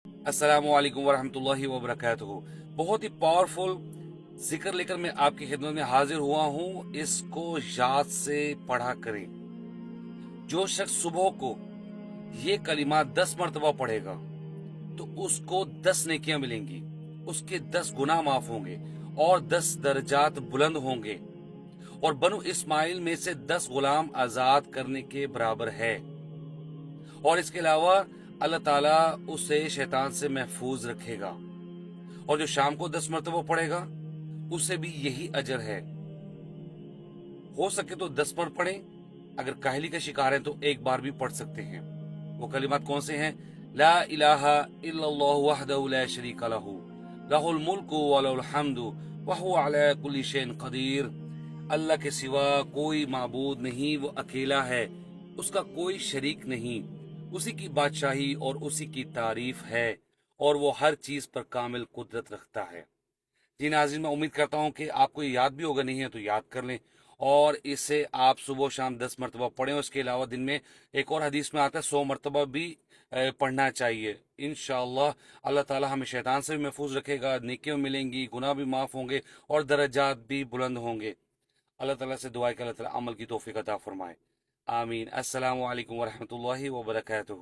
السلام علیکم ورحمۃ اللہ وبرکاتہ۔ بہت ہی پاورفل ذکر لے کر میں آپ کی خدمت میں حاضر ہوا ہوں، اس کو یاد سے پڑھا کریں۔ جو شخص صبح کو یہ کلمات 10 مرتبہ پڑھے گا تو اس کو 10 نیکیاں ملیں گی، اس کے 10 گناہ معاف ہوں گے اور 10 درجات بلند ہوں گے، اور بنو اسماعیل میں سے 10 غلام آزاد کرنے کے برابر ہے۔ اور اس کے علاوہ اللہ تعالیٰ اسے شیطان سے محفوظ رکھے گا، اور جو شام کو 10 مرتبہ پڑھے گا اسے بھی یہی اجر ہے۔ ہو سکے تو 10 بار پڑھیں، اگر کاہلی کا شکار ہیں تو ایک بار بھی پڑھ سکتے ہیں۔ وہ کلمات کون سے ہیں؟ لا الہ الا اللہ وحدہ لا شریک لہ، لہ الملک ولہ الحمد وہو علی کل شیء قدیر۔ اللہ کے سوا کوئی معبود نہیں، وہ اکیلا ہے، اس کا کوئی شریک نہیں، اسی کی بادشاہی اور اسی کی تعریف ہے، اور وہ ہر چیز پر کامل قدرت رکھتا ہے۔ جی ناظرین، میں امید کرتا ہوں کہ آپ کو یہ یاد بھی ہوگا، نہیں ہے تو یاد کر لیں، اور اسے آپ صبح و شام 10 مرتبہ پڑھیں۔ اس کے علاوہ دن میں ایک اور حدیث میں آتا ہے 100 مرتبہ بھی پڑھنا چاہیے۔ انشاءاللہ اللہ تعالی ہمیں شیطان سے بھی محفوظ رکھے گا، نیکیاں ملیں گی، گناہ بھی معاف ہوں گے اور درجات بھی بلند ہوں گے۔ اللہ تعالیٰ سے دعا ہے کہ اللہ تعالیٰ عمل کی توفیق عطا فرمائے۔ آمین۔ السلام علیکم ورحمۃ اللہ وبرکاتہ۔